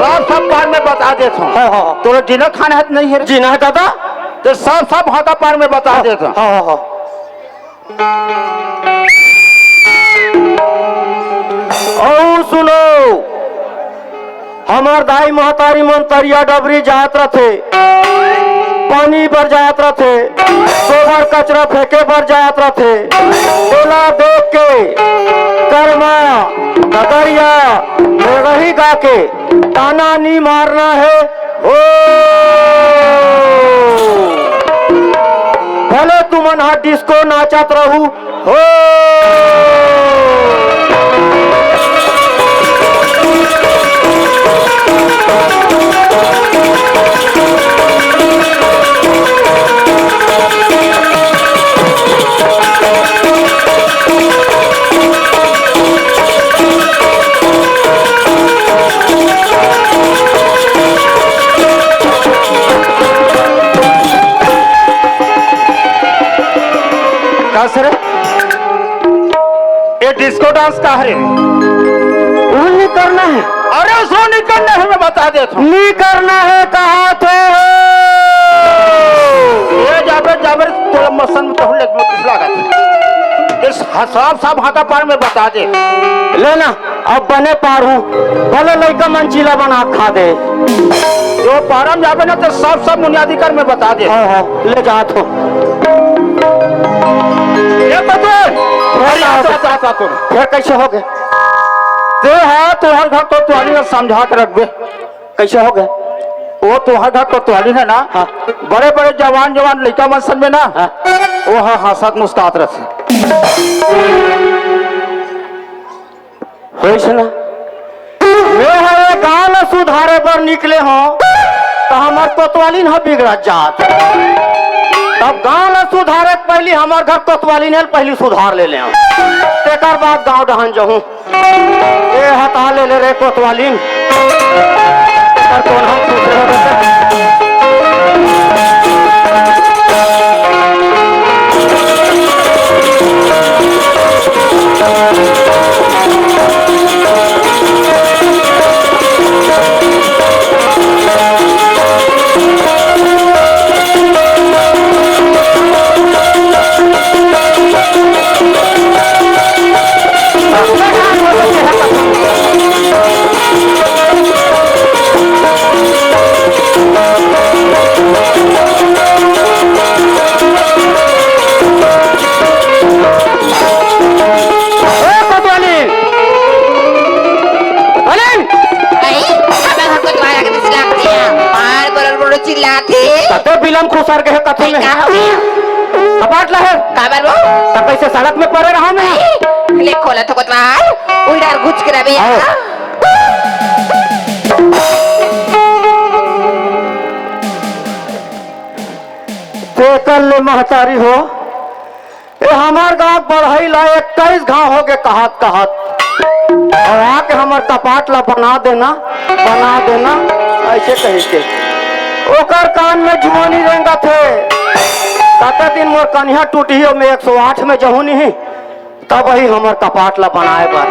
सब पार में बता देता हूँ। हाँ। तो जीना खाना है नहीं है? जीना है दादा तो सब हाथा पार में बता देता हूँ। हाँ। और सुनो, हमार दाई महतारी मंतरिया डबरी जात रथे, पानी पर जात रथे, गोबर कचरा फेंके पर जात रथे। बोला देख के कर्मा गदरिया रही गा के ताना नहीं मारना है। ओ भले तुमन हा डिस्को नाचत रहू हो। सर ये डिस्को डांस का है? नहीं करना है। अरे उसको नहीं करना है, मैं बता देता हूँ। नहीं करना है कहा थे ये जाबर जाबर थोड़ा मसन में तो लग किस लागत इस सब हाथा पार में बता दे। लेना अब बने पार हूँ, भले लड़का मंचीला बना खा दे। जो पारम जाबे ना तो सब बुनियादी कर में बता दे। हाँ ले जा तो फिर कैसे हो गए? ते है तुहर घर तो तुहारी ने समझा के रख दे। कैसे हो गए? वो तुहर घर तो तुहारी है ना। हाँ। बड़े बड़े जवान लड़का मनसन में ना। हाँ। वो हाँ हंसत मुस्कुरात रहे ना। मैं है गाँव में सुधारे पर निकले हो तो हमार कोतवाली न बिगड़ जात। तब गाँव में सुधारे पहले हमार घर कोतवाली ने पहले सुधार ले ले तेकर बाद गाँव डहन जाऊं। ये हटा ले रे कोतवाली कौन हम पूछ रहे बिलम खुसर के कथी में कपाट लहे काबर वो तब कैसे सड़क में पड़े रहा मैं ले खोला तो कोतवाल उड़ार घुच के रबे कल ले महतारी हो। ये हमार गाँव बढ़ाई ला 21 गाँव हो गए कहत और आके हमार कपाट ला बना देना ऐसे कही के ओकर कान में जुआनी रेंगा थे। काका दिन मोर कन्या टूटी हो मैं 108 में जहू नहीं तब वही हमार कपाट ला बनाए बार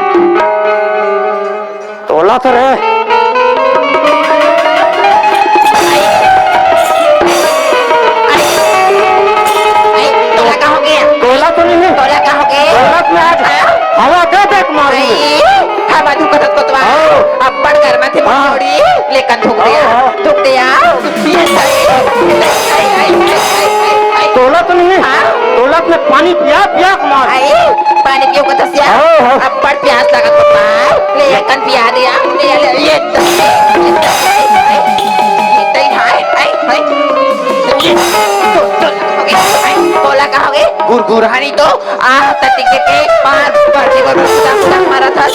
तोला तो रे तोला तो नहीं तोला का हो गए में आज हवा दे देख मार हवा धुक कोतवाल अब बड़ घर में थे छोड़ी लेकिन धुक दिया तोला तो नहीं तोला में पानी पिया मार पानी पियो को दसिया अब बड़ प्यास लगा कोतवाल लेकिन पिया दिया ले ये तोला का हो गए गुरगुरानी तो आह तटी के पार पड़ने को कुदा मारा था।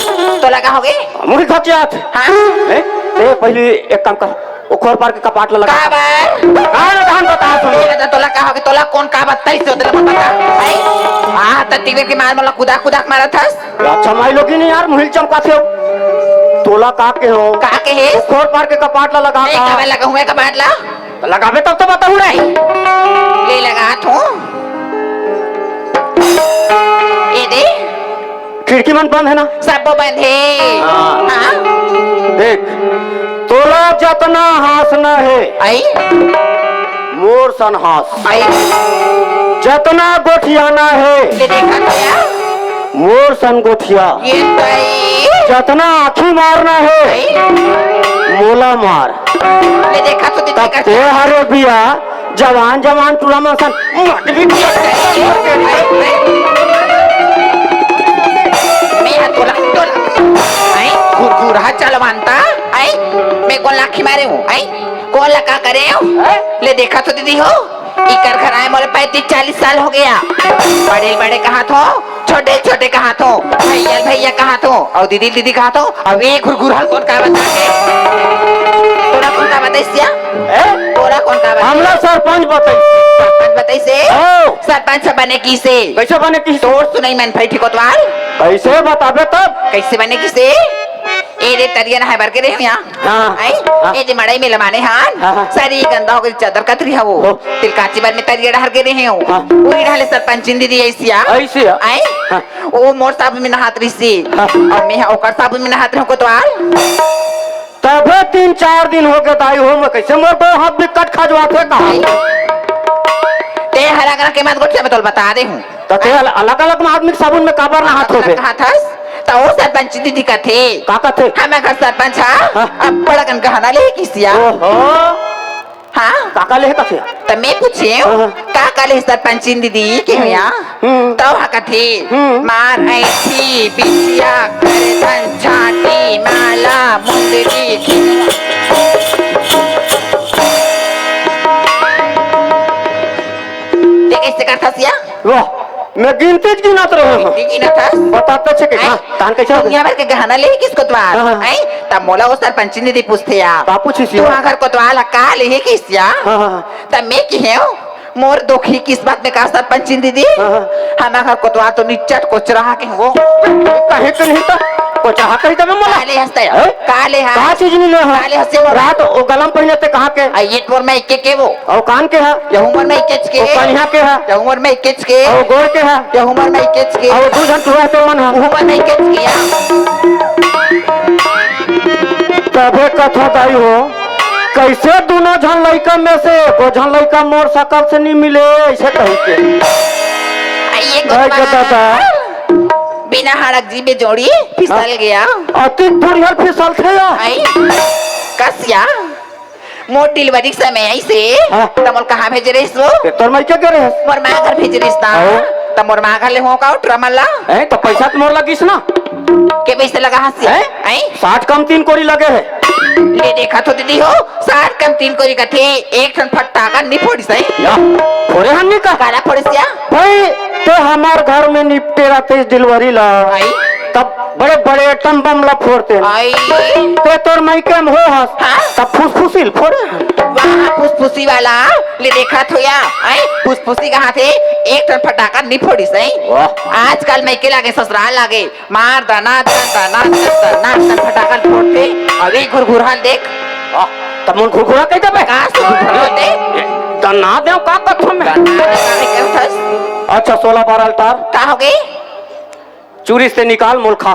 तोला का हो गए मुड़ी खचियात हां ए पहले एक काम कर ओखर पार के कपाट लगा काबर हां धान बता तो तोला का हो गए तोला कौन का बताई से उधर बता आई आह तटी के मार मला कुदा मारा था। अच्छा माई लोगी नहीं यार मुहिल चमकाते हो तोला का के हो का के है ओखर पार के कपाट लगा का मैं लगा हुए कपाट ला लगावे तब तो बताऊं रे ले लगा तो ये दे खिड़की मन बंद है ना सब बंद है। देख तोला जतना हास न है आई मोर सन हास, आई जतना गोठियाना है ले देखा तो या मोर सन गोठिया, ये तो आई जतना आँखी मारना है आई मोला मार। ले देखा तो तब देखा ते हरे बिया जवान जवान टूला मसन मट भी मैं तोला तोला आई गुरगुरा चल मानता आई मैं कौन लाखी मारे हूँ आई कौन लगा करे हो ले देखा तो दीदी हो इकर घर आए मोरे 35-40 साल हो गया। बड़े बड़े कहाँ थो छोटे छोटे कहाँ थो भैया भैया कहाँ थो और दीदी दीदी कहाँ थो अब ये गुरगुरा कौन का बता है तोरा कौन का बताइसिया तोरा कौन का बता हमला सरपंच बताई सरपंच बताइसे ओ। सरपंच बने की से कैसे बने की तोर सुनाई मन भाई ठिकोतवाल कैसे बताबे तब कैसे बने किसे ए रे तरिया ना है बर के रे यहाँ हाँ। आई हाँ। ए जे मड़ाई में लमाने हान हाँ। सारी गंदा हो गई चादर कतरी है वो हो। तिलकाची बार में तरिया डहर के रहे हो हाँ। वही ढाले सरपंच दीदी ऐसिया ऐसे आई हाँ। वो मोर साबुन में नहात रही सी हाँ। और मैं ओकर साबुन में नहात रहो कोतवाल तबे 3-4 दिन हो गए ताई हो मैं कैसे मोर दो हाथ भी कट खजवा थे का ते हरा करा के मत गोठिया में तोल बता दे हूँ तो ते अलग अलग आदमी के साबुन में काबर ना हाथ होबे कहा था तो वो सरपंच दीदी का थे का कहते हमें घर सरपंच हाँ। हाँ अब बड़ा कन गहना ले किसिया ओहो हाँ काका ले कथे तो मैं पूछे हाँ। का काले सरपंच दीदी के हुआ तो हका थे मार ऐसी बिटिया करधन छाटी माला मुंदरी ते कैसे करता सिया वाह मैं गिनते गिनत रहे हूं देखी ना था बताते छे के हां तान कैसे हो दुनिया भर के गहना ले किसको द्वार हाँ। आई तब मोला वो सरपंच दीदी पूछते या का पूछी सी तू अगर कोतवाल का ले किसिया हां तब मैं की है मोर दुखी किस्मत में का सरपंच दीदी हाँ। हम अगर कोतवाल तो निचट कोच रहा के वो कहे के नहीं तो को चाह कही तब मोला काले हंसते हैं? काले का हाँ चीज नहीं ले काले हंसे वो रात ओ गलम पहने ते कहां के ये मोर में के वो और कान के है ये उमर में केच के ओ कन्या के है ये उमर में केच के और गोड़ के है ये उमर में केच के और 2 जन टुआ ते मन है उमर में केच के या तबे कथा दाई हो कैसे दोनों झन लड़का में से को झन लड़का मोर सकल से नहीं मिले ऐसे कह के ये भाई के दादा बिना हड़क जी में जोड़ी फिसल गया अति बुढ़िया फिसल थे या आई कसिया मोर डिलीवरी के समय ऐसे हाँ। तमोल कहाँ भेज रही सो ते तोर मैं क्या करे मोर माँ घर भेज रही था हाँ। तब मोर माँ घर ले हो का ट्रमला है तो पैसा तो मोर लगिस ना के पैसे लगा हंसी हैं? आई 60 कम 3 कोरी लगे है ले देखा तो दीदी हो 60 कम 3 कोरी का थे एक टन फट्टा का नहीं फोड़ी सही या थोड़े हन्नी का काला फोड़सिया भाई ते हमार घर में निपटे रहते डिलीवरी ला आई तब बड़े बड़े टम बम ला फोड़ते आई ते तोर मैं केम हो हस हाँ? तब फुसफुसिल फोड़े वहाँ फुसफुसी वाला ले देखा तो या आई फुसफुसी कहाँ थे एक टन फटाका नहीं फोड़ी सही वाह आजकल मैं के लागे ससुराल लागे मार दाना दाना फटाका फोड़ते अभी घुरघुराल देख तब मन घुरघुरा कह दे कहाँ से घुरघुराते दना दे का कथा में अच्छा 16-12 तार का हो गई चूरी से निकाल मोल खा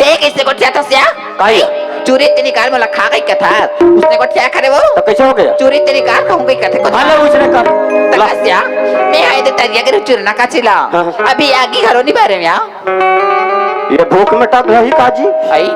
ते कैसे को था सिया काई चूरी ते निकाल मोला खा गई कथा उसने को क्या करे वो तो कैसे हो गया चूरी ते निकाल कहूं गई कथे को हाले उसने कर ला तकसिया मैं आए दे तरिया के चूरी ना काचिला हाँ। अभी आगे घरों नहीं बारे में आ ये भूख मिटा रही काजी आई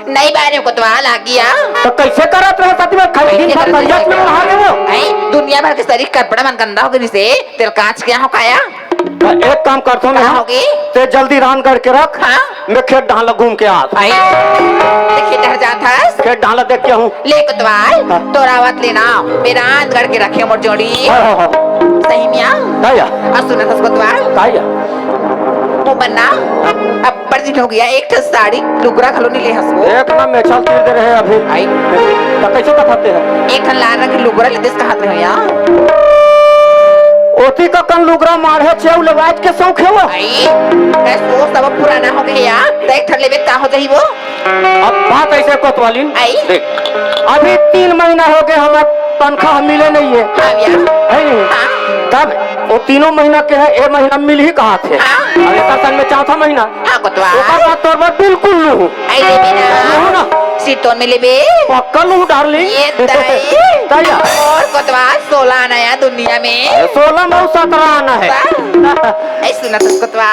नहीं बारे को तो आ गया तो कैसे करत रहे साथी में खाली दिन भर पंजाब में रहा के वो आई दुनिया भर के शरीर कपड़ा मन गंदा हो गई से तेल कांच क्या हो खाया एक काम करता हूँ क्या मैं होगी ते जल्दी रान करके रख हाँ मैं खेत डाला घूम के आ आई देखिए डर जाता है खेत डाला देख के हूँ ले कुतवाल हाँ। तोरा आवत लेना मेरा आंध गड़ के रखे मोर जोड़ी सही मिया काया और सुना था कुतवाल काया वो बनना अब पर दिन हो गया एक ठस साड़ी लुगरा खलो नहीं ले हंसो एक ना मैं चल तीर दे रहे हैं अभी आई तो कैसे बताते हैं एक ठन लाल रंग की लुगरा ले देस कहात रहे यार ओती का कन लुगरा मारे छे लवाज के शौक है वो आई ऐसो सब पुराना हो गया यार देख ठन लेबे ता हो जाई वो अब बात ऐसे कोतवाली आई देख अभी 3 महीना हो गए हमारा तनख्वाह मिले नहीं है हाँ यार है नहीं हाँ तब वो 3 महीना के है 1 महीना मिल ही कहाँ थे हाँ। अब एक साल में 4था महीना हाँ कुतवाल ओकर बाद तोर बात बिल्कुल नहीं आई ले बिना हो ना सीटों में लेबे पक्का लू डार्लिंग ये दाई तैया और कोतवा 16 नया दुनिया में 16 9 17 आना है ऐ सुना तो कोतवा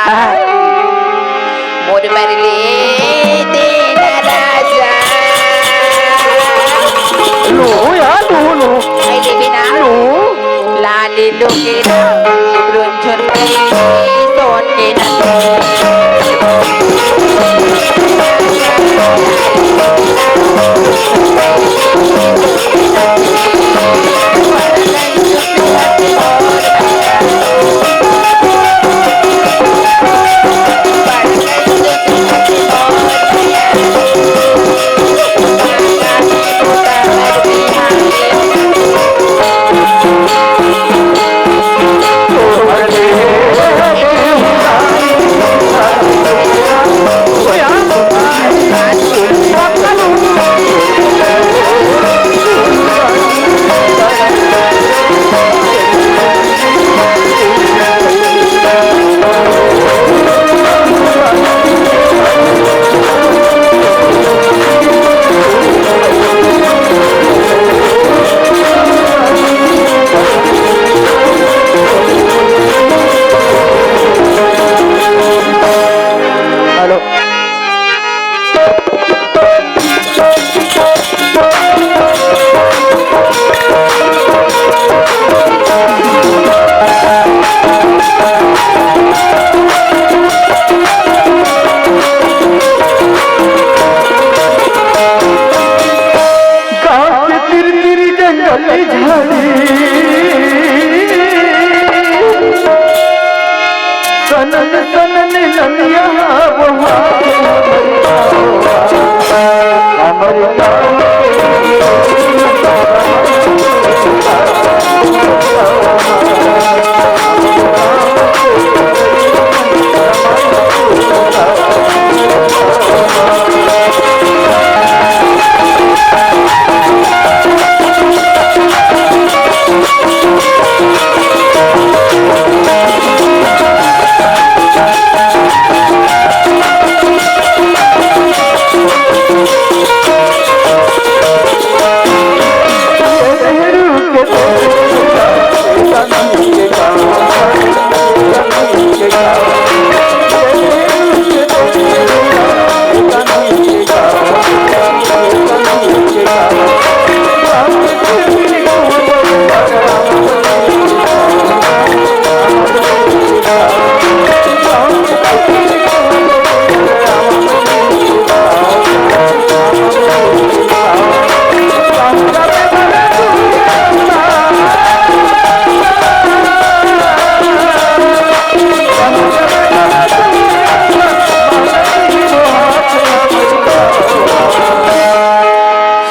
मोर बरले देना राजा लू यार लू ऐ ले बिना लाली लोगे ना रुंझुन गई सोन के ना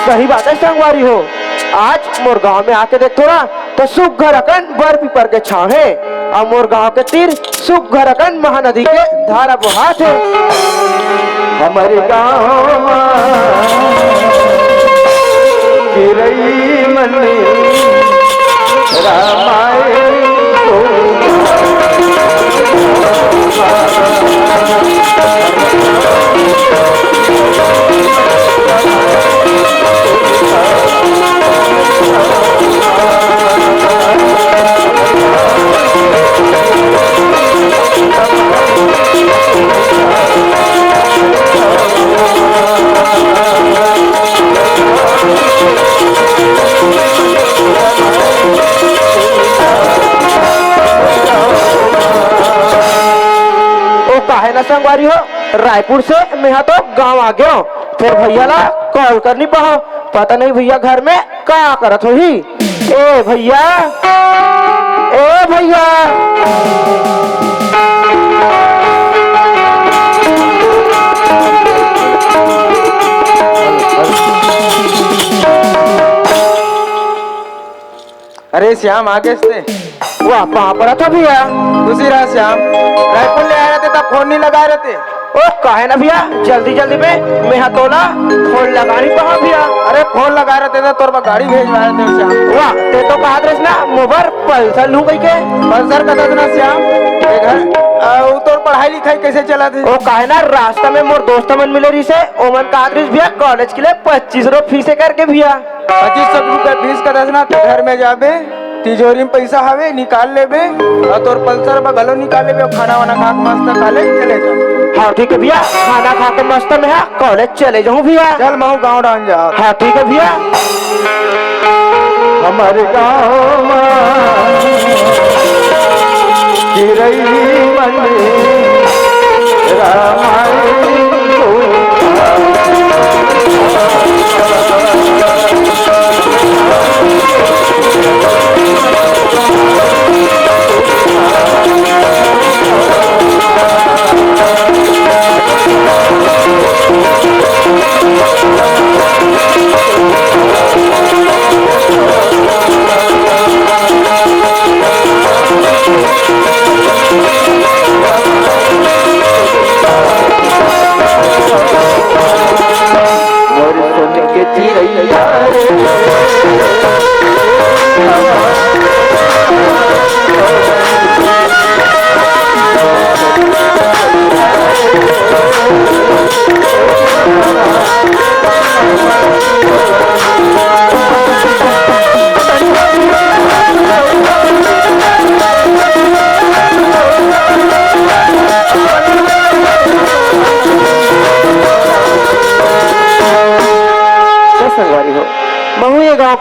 सही बात है संगवारी हो। आज मोर गांव में आके देख थोड़ा तो सुख घर अकन बर पीपर के छाव है और मोर गांव के तीर सुख घर अकन महानदी के धारा बहात है। हमारे गांव गिरई मनी रामायण काहे ना संगवारी हो। रायपुर से मैं तो गांव आ गया हूँ, फिर भैया ला कॉल करनी पड़ा, पता नहीं भैया घर में क्या करत हो ही। ए भैया, ए भैया, अरे श्याम आगे से वाह कहाँ पड़ा था भैया? दूसरी रात श्याम रायपुर ले आ रहे थे तब फोन नहीं लगा रहे थे। ओ काहे ना भैया, जल्दी जल्दी में मैं तोला फोन लगानी पड़ा भैया। अरे फोन लगा रहे थे तो तोर पर गाड़ी भेजवा रहे थे श्याम। वाह ते तो कहा ना मोबाइल पल्सर लू गई के पल्सर का था ना श्याम, ये घर वो तो पढ़ाई लिखाई कैसे चला थे? वो काहे ना रास्ता में मोर दोस्त मन मिले रही से ओमन का भैया कॉलेज के लिए 25 रुपये फीस करके भैया 25 रुपया फीस का दसना तो घर में जाबे तिजोरी में पैसा हवे निकाल लेबे और तोर पल्सर में गलो निकाल लेबे और खाना वाना खा के मस्त कॉलेज चले जा। हाँ ठीक है भैया, खाना खा के मस्त में है कॉलेज चले जाऊँ भैया। चल महू गाँव डाल जा। हाँ ठीक है भैया। हमारे गाँव में चिरई मंदिर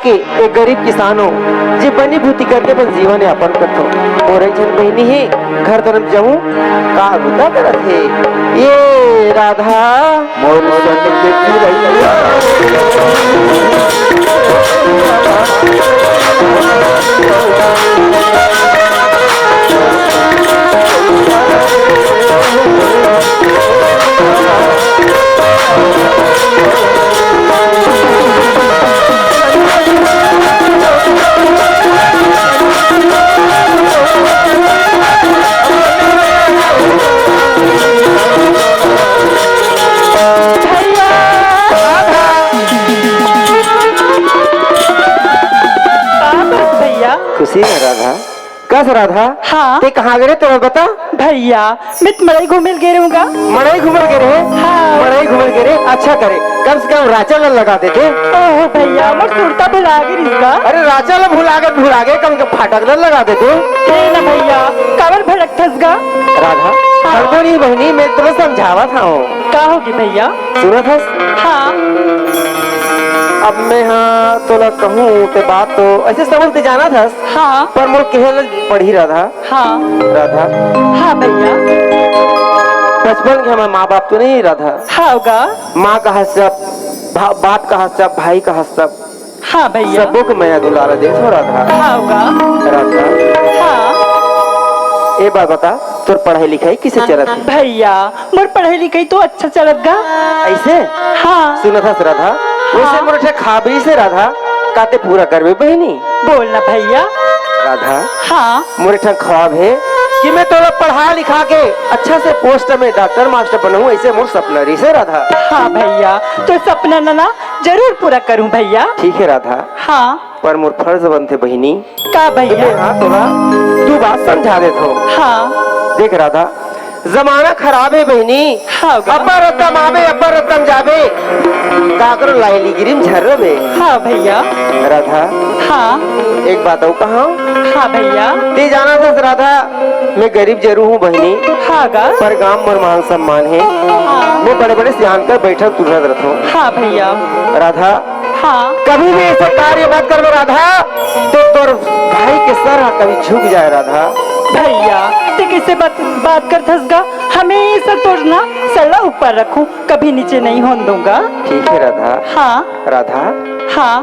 के एक गरीब किसान हो जी बनी भूति करके बस जीवन यापन करतो और एक जन बहनी ही घर तरफ जाऊं का बुता करत है ये राधा मोर सन के चिरैया खुशी है राधा कस राधा हाँ ते कहाँ गए तो बता भैया मैं मड़ई घूमे गए रहूँगा मड़ई घूमल गए रहे हाँ। मड़ई घूमल गए रहे अच्छा करे कम से कम राचा ला लगा देते ओह भैया मोर सुरता भुला गई इसका अरे राचा ला भुला गए कम से फाटक ला लगा देते हे ना भैया काबर भड़क थसगा राधा हमको नहीं बहनी मैं तुम्हें समझावा था का होगी भैया सुना था हाँ अब मैं हाँ तो ना कहूँ ते बात तो ऐसे समझते जाना था हाँ पर मोर कहल पढ़ी राधा हाँ राधा हाँ भैया बचपन के हमारे माँ बाप तो नहीं राधा हाँ होगा माँ का हसब बाप का हसब भाई का हसब हाँ भैया सबों को मैं दुलारा देखो राधा हाँ होगा राधा हाँ ए बात बता तोर पढ़ाई लिखाई किसे चलत है भैया मोर पढ़ाई लिखाई तो अच्छा चलत गा ऐसे हाँ सुना था राधा वैसे मोर खाबरी से राधा काते पूरा करबे बहनी बोलना भैया राधा हाँ मोरे ठन ख्वाब है कि मैं तोरा पढ़ा लिखा के अच्छा से पोस्ट में डॉक्टर मास्टर बनूं ऐसे मोर सपना रही से राधा हाँ भैया तो सपना ना जरूर पूरा करूं भैया ठीक है राधा हाँ पर मोर फर्ज बनते बहनी का भैया हाँ तोरा तू बात समझा दे तो हाँ देख राधा जमाना खराब है बहनी हाँ अब्बर रत्तम आवे अब्बर रत्तम जावे काकरो लाइली गिरिम झर्रबे हाँ भैया राधा हाँ एक बात हो कहा हाँ भैया ते जाना था राधा मैं गरीब जरूर हूँ बहनी हाँ गा पर गांव मोर मान सम्मान है हाँ मैं बड़े बड़े सियान कर बैठक तुरंत रखो हाँ भैया राधा हाँ कभी भी ऐसे कार्य मत कर राधा तो तोर भाई के सर कभी झुक जाए राधा भैया ते कैसे बात कर थसगा हमेशा तोड़ना सड़ा ऊपर रखूं कभी नीचे नहीं होने दूंगा ठीक है राधा हाँ राधा हाँ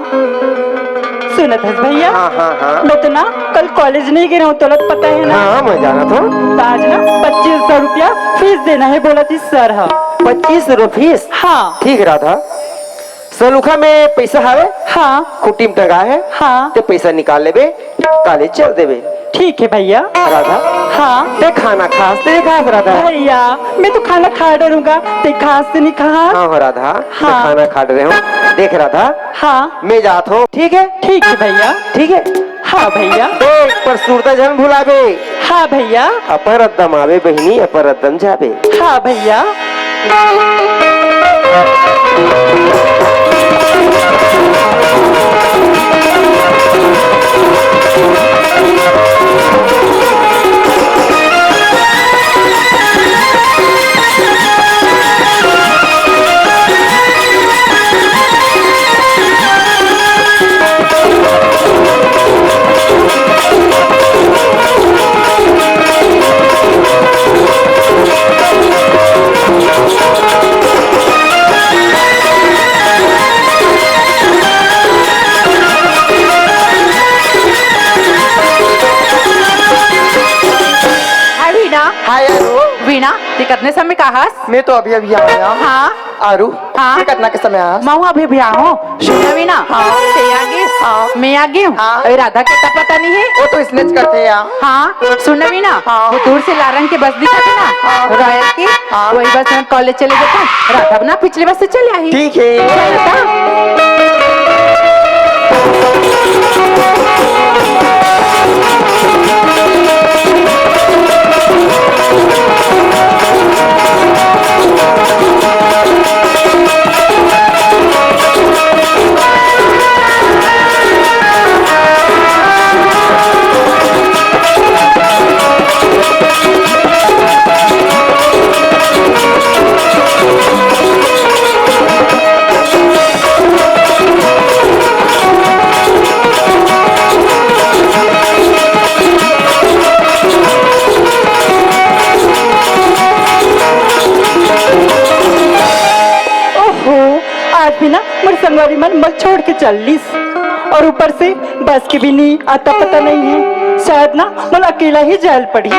सुनत हस भैया हाँ हाँ हाँ मैं तो ना कल कॉलेज नहीं गई हूँ तो पता है ना हाँ मैं जाना था तो आज ना 2500 रुपया फीस देना है बोला थी सर हाँ 25 फीस हाँ ठीक राधा सलूखा में पैसा हावे हाँ कुटीम टंगा है हाँ ते पैसा निकाल लेबे कॉलेज चल देबे ठीक है भैया राधा हाँ ते खाना खास ते खास राधा भैया मैं तो खाना खा डरूंगा ते खास से नहीं खा हाँ राधा हाँ। मैं खाना खा रहे हूँ देख राधा हाँ मैं जात हूँ ठीक है ठीक है भैया ठीक है हाँ भैया। देख पर सूरता जन भुलावे। हाँ भैया। अपरदम आवे बहिनी अपरदम जावे। हाँ भैया। हाय आरू। वीणा ते कितने समय का हस? मैं तो अभी अभी आया। हाँ आरू। हाँ। ये कितना के समय आ? मैं अभी भी आऊँ। सुना वीणा। हाँ। ते आगे। हाँ। मैं आगे हूँ। हाँ। अरे राधा के तो पता नहीं है। वो तो स्नेच करते हैं। हाँ सुन वीणा। हाँ। वो दूर से लारंग के बस दिखा थे ना। हाँ। रॉयल की। हाँ। वही बस हम कॉलेज चले जाते। राधा ना पिछले बस से चले आई। ठीक है। चल राधा। आज भी ना मेरे संगवारी मन मत छोड़ के चल लीस। और ऊपर से बस की भी नहीं आता पता नहीं है। शायद ना मन अकेला ही जाल पड़ी।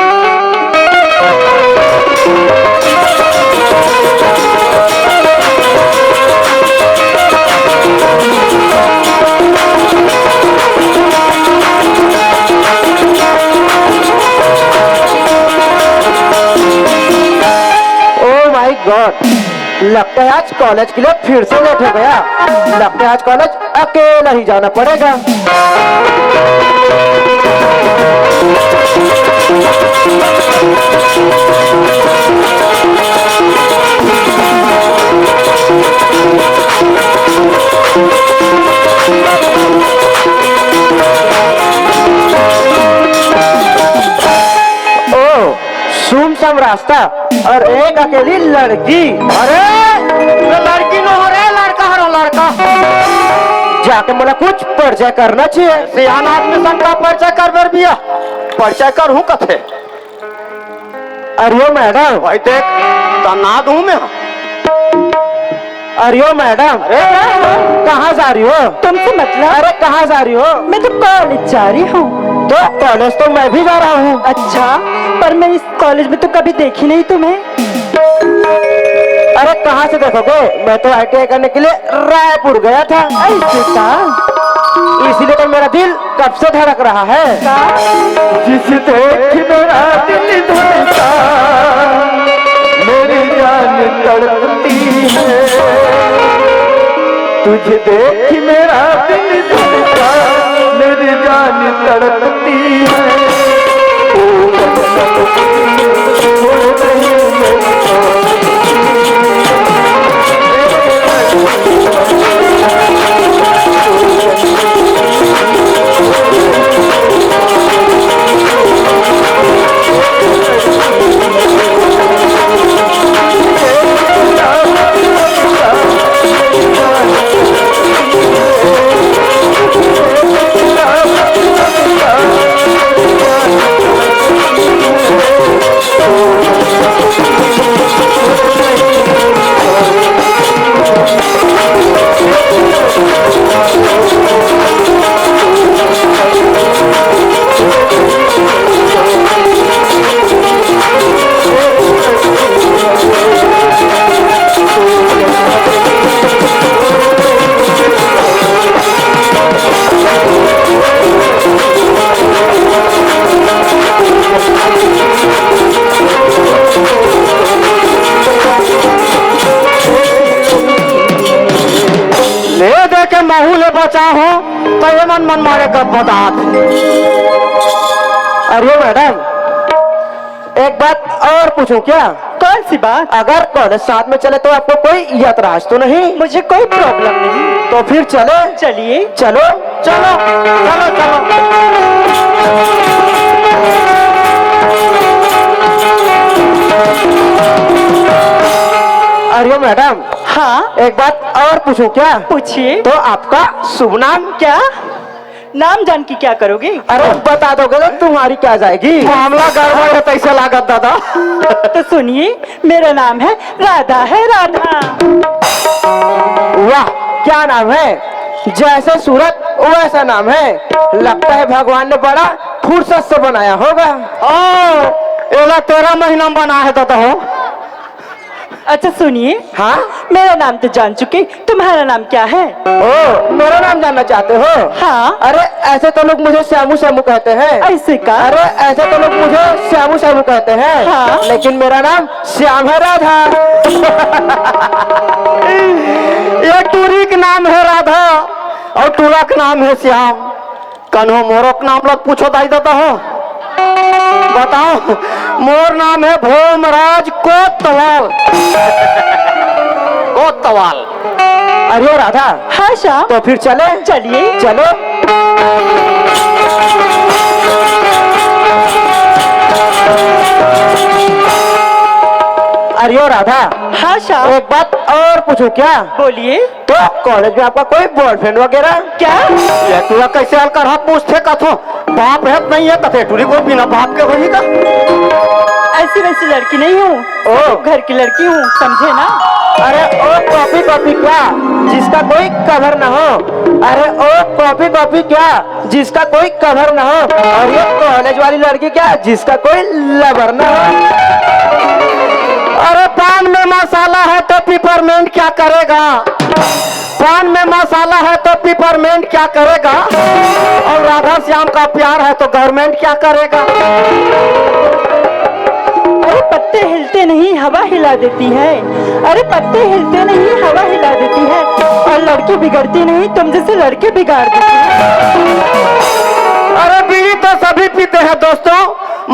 ओह माय गॉड, लगता है आज कॉलेज के लिए फिर से लेट हो गया। लगता है आज कॉलेज अकेला ही जाना पड़ेगा। ओह सुमसम रास्ता और एक अकेली लड़की। अरे ये लड़की नो हो रे, लड़का हरो लड़का। जाके मला कुछ परिचय करना चाहिए। सियान आदमी संग का परिचय कर बर बिया। परिचय कर हूँ कथे। अरे मैडम भाई देख तना दूं मैं। अरे मैडम, अरे कहाँ जा रही हो? तुमसे मतलब? अरे कहाँ जा रही हो? मैं तो कॉलेज जा रही हूँ। तो कॉलेज तो मैं भी जा रहा हूँ। अच्छा, पर मैं इस कॉलेज में तो कभी देखी नहीं तुम्हें। अरे कहाँ से देखोगे, मैं तो ITI करने के लिए रायपुर गया था। ऐसे का? इसीलिए तो मेरा दिल कब से धड़क रहा है। जिसे देख मेरा दिल धड़का, मेरी जान तड़पती है। तुझे देख मेरा दिल धड़का, मेरी जान तड़पती है। के महू ले बचा हो तो ये मन मारे कर बता। अरे मैडम एक बात और पूछूं क्या? कौन सी बात? अगर कॉलेज साथ में चले तो आपको कोई ऐतराज तो नहीं? मुझे कोई प्रॉब्लम नहीं। तो फिर चले। चलिए। चलो चलो चलो चलो। अरे मैडम हाँ एक बात और पूछूं क्या? पूछिए। तो आपका शुभ नाम? क्या नाम जान के क्या करोगे? अरे बता दोगे तो तुम्हारी क्या जाएगी? मामला गड़बड़ है कैसे लागत दादा। तो सुनिए, मेरा नाम है राधा, है राधा। वाह क्या नाम है, जैसे सूरत वैसा नाम है। लगता है भगवान ने बड़ा फुर्सत से बनाया होगा। ओ एला 13 महीना में बना है दादा हो। अच्छा सुनिए, हाँ मेरा नाम तो जान चुके, तुम्हारा नाम क्या है? ओ मेरा नाम जानना चाहते हो? हाँ। अरे ऐसे तो लोग मुझे श्यामू श्यामू कहते हैं। ऐसे का? अरे ऐसे तो लोग मुझे श्यामू श्यामू कहते हैं। हाँ। लेकिन मेरा नाम श्याम है राधा। ये टूरी का नाम है राधा और टूरा का नाम है श्याम। कन्हो मोरो का नाम लोग पूछो दाई दादा हो, बताओ। मोर नाम है भोमराज कोतवाल। कोतवाल। अरे राधा हाँ श्याम। तो फिर चले। चलिए। चलो। अरे राधा हाँ श्याम। एक बात और पूछूं क्या? बोलिए। तो कॉलेज में आपका कोई बॉयफ्रेंड वगैरह? क्या? ये तू कैसे हल कर पूछते कथो बाप है नहीं है कथे टूरी को बिना बाप के होगी का? ऐसी वैसी लड़की नहीं हूँ, ओ घर की लड़की हूँ, समझे ना? अरे ओ कॉपी कॉपी क्या जिसका कोई कवर न हो? अरे ओ कॉपी कॉपी क्या जिसका कोई कवर न हो? और ये कॉलेज वाली लड़की क्या जिसका कोई लवर न हो? अरे पान में मसाला है तो पिपरमेंट क्या करेगा? पान में मसाला है तो पिपरमेंट क्या करेगा? और राधा श्याम का प्यार है तो गवर्नमेंट क्या करेगा? अरे पत्ते हिलते नहीं हवा हिला देती है। अरे पत्ते हिलते नहीं हवा हिला देती है। और लड़की बिगड़ती नहीं, तुम जैसे लड़के बिगाड़ देती है। अरे बीड़ी तो सभी पीते हैं दोस्तों,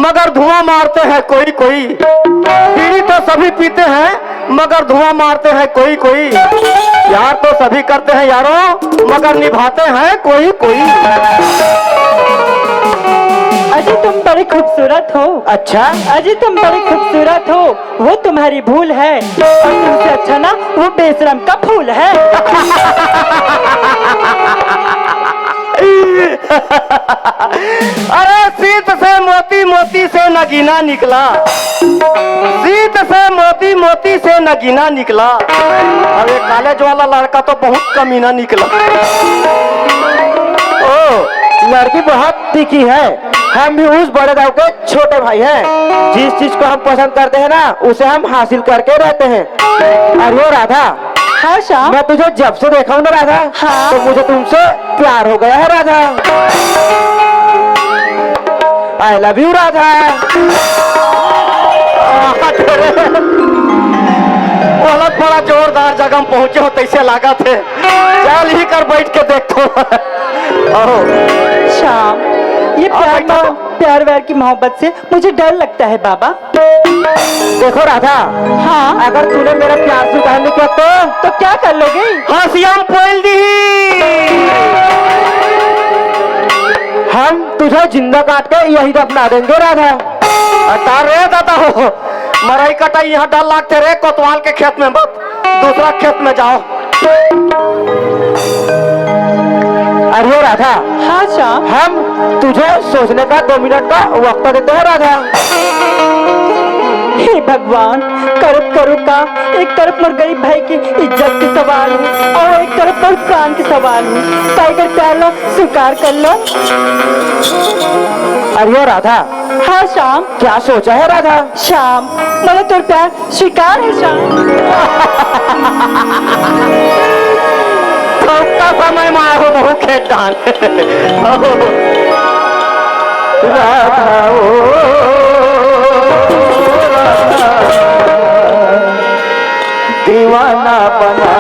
मगर धुआं मारते हैं कोई कोई। बीड़ी तो सभी पीते हैं मगर धुआं मारते हैं कोई कोई। यार तो सभी करते हैं यारों, मगर निभाते हैं कोई कोई। अजय तुम बड़े खूबसूरत हो। अच्छा अजय तुम बड़े खूबसूरत हो, वो तुम्हारी भूल है। और तुमसे अच्छा ना वो बेशरम का फूल है। अरे सीत से मोती मोती से नगीना निकला। सीत से मोती मोती से नगीना निकला। अब ये कॉलेज वाला लड़का तो बहुत कमीना निकला। ओ लड़की बहुत तीखी है। हम भी उस बड़े गांव के छोटे भाई हैं। जिस चीज को हम पसंद करते हैं ना उसे हम हासिल करके रहते हैं। अरे राधा हाँ श्याम। मैं तुझे जब से देखा हूँ ना राधा, हाँ। तो मुझे तुमसे प्यार हो गया है Radha. I love you Radha. बहुत बड़ा जोरदार जगह में पहुंचे हो तैसे लगा थे। चल ही कर बैठ के देखो। श्याम ये प्यार व्यार की मोहब्बत से मुझे डर लगता है बाबा। देखो राधा, हाँ अगर तूने मेरा प्यार स्वीकार नहीं किया तो क्या कर लोगे? हंसियाम पोल दी। हम तुझे जिंदा काट के यही दफना देंगे राधा। अतार रे दादा हो, मराई कटाई यहाँ डाल लागते रे कोतवाल के खेत में मत, दूसरा खेत में जाओ। अरे राधा हाँ श्याम। हम तुझे सोचने का 2 मिनट का वक्त देते हैं राधा। हे भगवान, करो का एक तरफ मोर गरीब भाई की इज्जत के सवाल है और एक तरफ मोर प्राण के सवाल है। टाइगर प्यार लो, स्वीकार कर लो। अरे राधा हाँ श्याम। क्या सोचा है राधा? श्याम मला तोर प्यार स्वीकार है श्याम। का समय मारो बहुत खेत डाल। राधा दीवाना बना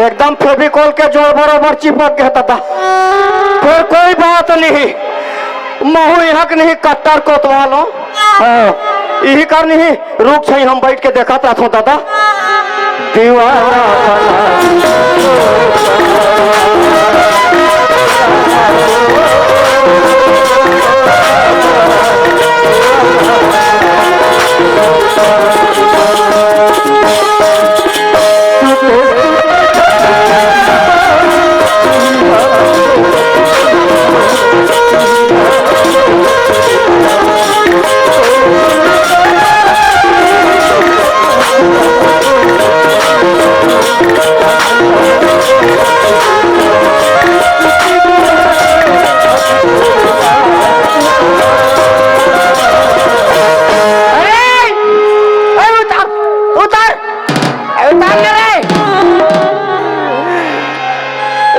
एकदम फेविकोल के जोड़ बरोबर चिपक गया था। फिर कोई बात नहीं, महू यहाँ के नहीं कट्टर कोतवा लो। यही कर नहीं रुक छई, हम बैठ के देखा था दादा। दीवाना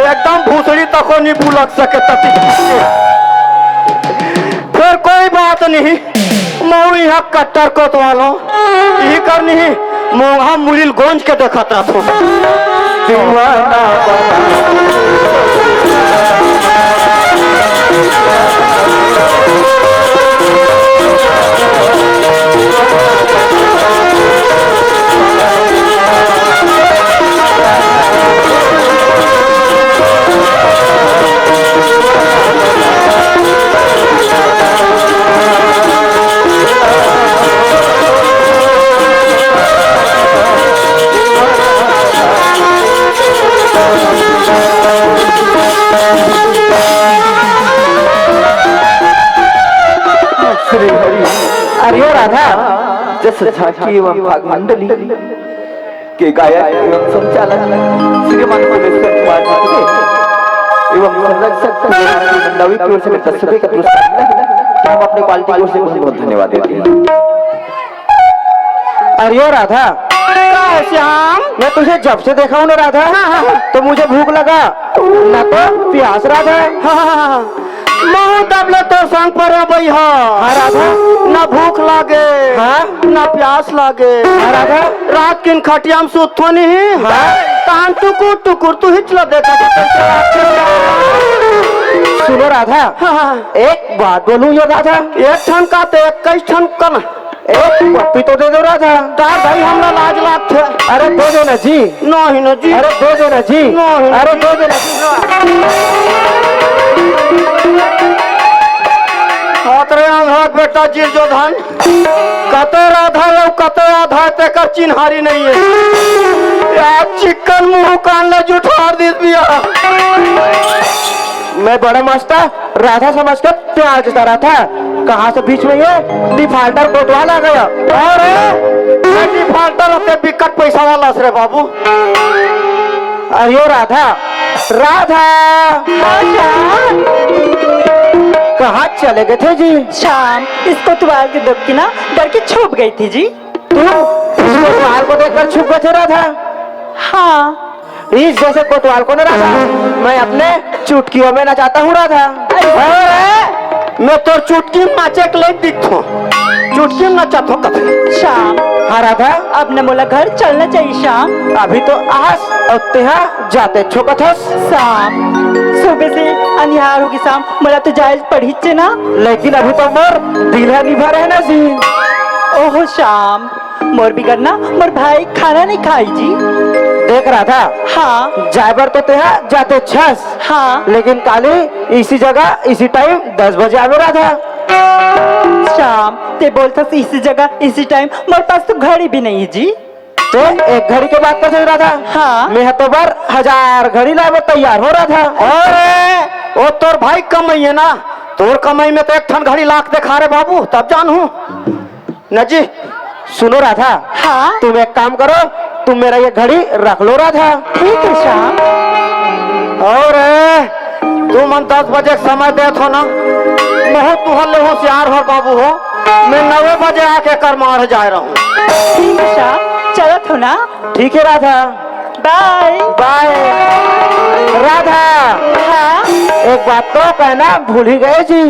एकदम भूसड़ी तक नहीं बुलक सके तती। फिर कोई बात नहीं, मैं यहाँ कट्टर कोतवा लो। यही कर नहीं मोहा मुलिल गोंज के देखा था। दीवाना अरे राधा, जस झांकी एवं भाग मंडली के गायक एवं संचालक श्रीमान परमेश्वर कुमार जी एवं संरक्षक मंडवी की ओर से मैं सभी का पुरस्कार मिला। हम अपने क्वालिटी की ओर से बहुत बहुत धन्यवाद देते हैं। अरे राधा, श्याम, मैं तुझे जब से देखा हूँ ना राधा, तो मुझे भूख लगा ना तो प्यास। राधा महू दबले तो संग पर भाई। हाँ राधा, ना भूख लागे, हाँ ना प्यास लागे। हाँ राधा, रात किन खटिया में सुतो नहीं। हाँ कान टुकुर टुकुर तू हिचला देखा। सुनो राधा, हाँ एक बात बोलूं यो राधा, एक ठन का तो 21 ठन कम, एक पप्पी तो दे दो राधा। भाई हमरा लाज लागते। अरे दे दो ना जी। नहीं ना जी। अरे दे दो ना जी। नहीं। अरे दे दो ना जी। बेटा जी जो धन कते राधा लो कते आधा तेकर चिन्हारी नहीं है। यार चिकन मुंह कान ले जुठार दी दिया। मैं बड़ा मस्त राधा समझ कर प्यार जता रहा था, कहाँ से बीच में ये डिफाल्टर कोतवाल आ गया। अरे डिफाल्टर होते बिकट पैसा वाला रे बाबू। अरे राधा, राधा कहाँ चले गए थे जी? शाम, इस कोतवाल की दुबकी ना डर के छुप गई थी जी। तुम इस कोतवाल को देखकर छुप गए थे राधा? हाँ, इस जैसे कोतवाल को न राधा मैं अपने चुटकियों में नचाता हूँ राधा। मैं तो चुटकी नाचे के लिए दिखता हूँ, चुटकी में नचाता हूँ कभी। शाम, हाँ राधा, अब न मोला घर चलना चाहिए। शाम, अभी तो आस और तेहा जाते छोकत हस। शाम, सुबह से अनिहार होगी। शाम, मोला तो जायज पढ़ी चे ना, लेकिन अभी तो मोर दिल निभा रहे ना जी। ओहो शाम, मोर बिगड़ ना मोर भाई खाना नहीं खाई जी। देख राधा, हाँ जायबर तो तेहा जाते छस, हाँ लेकिन काले इसी जगह इसी टाइम 10 बजे आवे राधा। शाम, ते बोलता इसी जगह इसी टाइम, मोर पास तो घड़ी भी नहीं है जी। तो एक घड़ी के बात कर रहा था। हाँ, मैं तो बार 1000 घड़ी लाए तैयार हो रहा था। और ओ तोर भाई कमाई है ना, तोर कमाई में तो एक ठन घड़ी लाख दिखा रहे बाबू, तब जानू न जी। सुनो राधा, हाँ तुम एक काम करो, तुम मेरा ये घड़ी रख लो राधा। ठीक है शाम। और तुम 10 बजे समय दे थो ना, बहुत तुहले होशियार हो बाबू हो। मैं 9 बजे आके कर मार जा रहा हूँ। ठीक है शाम, चलत हो ना। ठीक है राधा, बाय बाय। राधा, हाँ एक बात तो कहना भूल ही गए जी।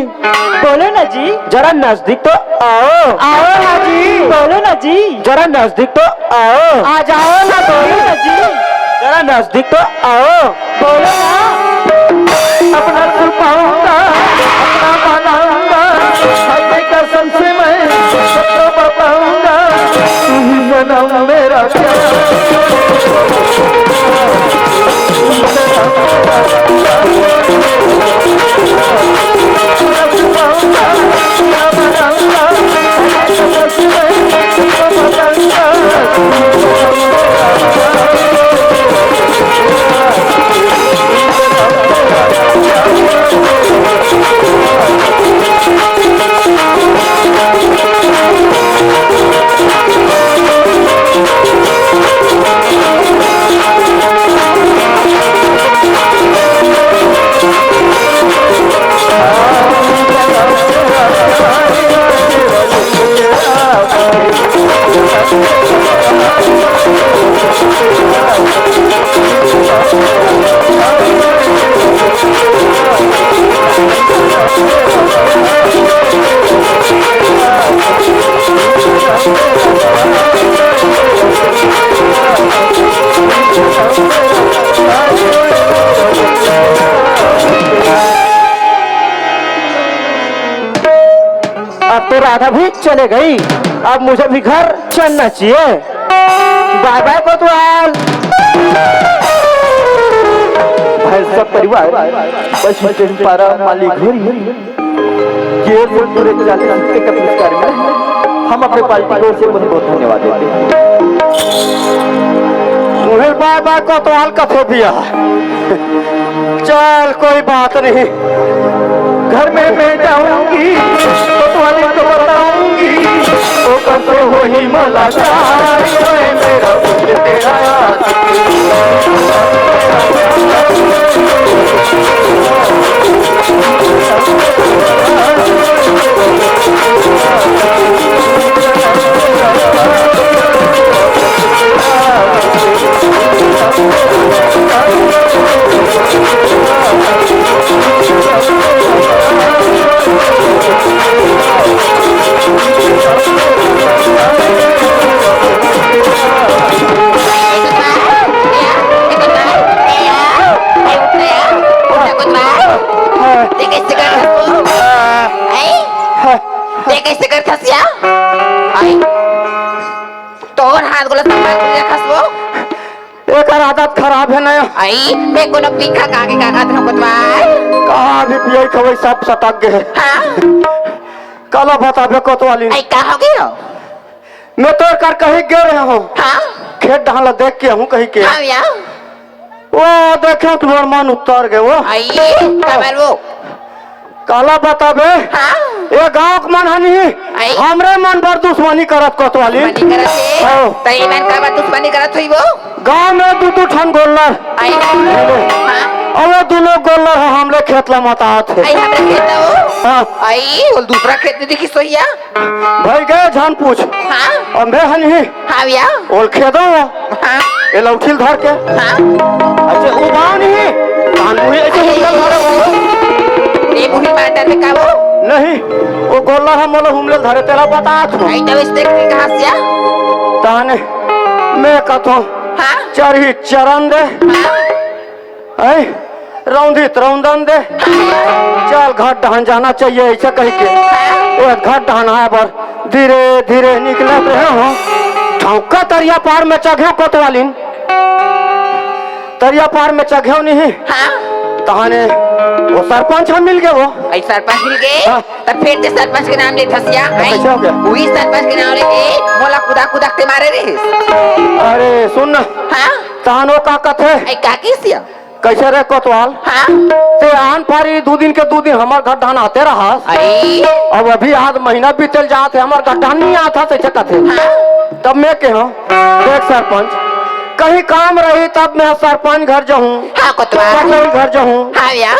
बोलो ना जी। जरा नजदीक तो आओ। आओ ना जी। बोलो ना जी। जरा नजदीक तो आओ। आ जाओ ना। बोलो ना जी। जरा जरा नजदीक तो आओ। बोलो ना। अपना छुपाऊंगा, अपना बनाऊंगा, भाई कसम से मैं सबको बताऊंगा, तू ही बनाऊं मेरा अब तो राधा भी चले गई, अब मुझे भी घर चलना चाहिए। बाय बाय कोतवाल। भाई सब परिवार बस स्टैंड पारा माली घोरी ये पूरे 40 रुपए का पुरस्कार मिला। हम अपने पार्टी को से बहुत बहुत धन्यवाद देते हैं। मुझे बाय बाय कोतवाल कथे दिया। चल कोई बात नहीं, घर में मैं जाऊंगी कोतवाली को बताऊंगी, वो कैसे हो ही मला मेरा कुछ तेरा एक आदत खराब है ना। आई मैं कोनो पीखा काके काका था कोतवाल कहाँ भी पिए खबई सब सटक गए। हाँ कला बताबे कोतवाली। आई का हो गया मैं तो कर कहीं गे रहे हूँ। हाँ खेत ढाला देख के हूँ कहीं के। हाँ या वो देखे तुम्हारा मन उतर गए वो। आई खबर वो काला बताबे। हाँ ये गांव के मन हनी आई। हमरे मन पर दुश्मनी करत कोतवाली। दुश्मनी करत है हाँ। तो ये मैंने कहा दुश्मनी करत हुई वो गांव में दू ठन गोल्लर आई हाँ और वो दोनों गोल्लर हमरे खेत ला मतात है। आई हमरे खेत हो हाँ आई और दूसरा खेत में देखी सोइया भाई गए जान पूछ हाँ और मैं हनी हाँ या और खेदो हाँ ये लौठिल धर के। हाँ अच्छा वो गाँव नहीं कानूनी ऐसे हुमला धरे वो ये बुढ़ी बाटर में का वो नहीं वो गोल्लर हम मोला हुमले धरे तेरा बतात हूँ। आई तो इस देख कहाँ से या ताने मैं कथो हाँ चरही चरण दे हाँ ऐ रौंधित रौंदन दे चल घाट डहान जाना चाहिए ऐसे कह के वो घाट डहान आए पर धीरे धीरे निकलत रहे हो ठौका तरिया पार में चघे कोतवालिन तरिया पार में चघे नहीं हाँ तहाने वो सरपंच हम मिल गए वो आई सरपंच मिल गए हाँ। तब फिर से सरपंच के नाम ले थसिया आई कैसे हो गया? वही सरपंच के नाम लेके मोला कुदा कुदा के मारे रे अरे सुन हाँ तहानो का कथे आई का किसिया कैसे रे कोतवाल हाँ ते आन पारी 2 दिन के 2 दिन हमार घर धान आते रहा। आई अब अभी आज महीना बीतल जाते हमार घर धान नहीं आता से कथे। हाँ तब मैं के हूँ देख सरपंच कहीं काम रही तब मैं सरपंच घर जाऊँ हाँ कोतवाल घर जाऊँ हाँ या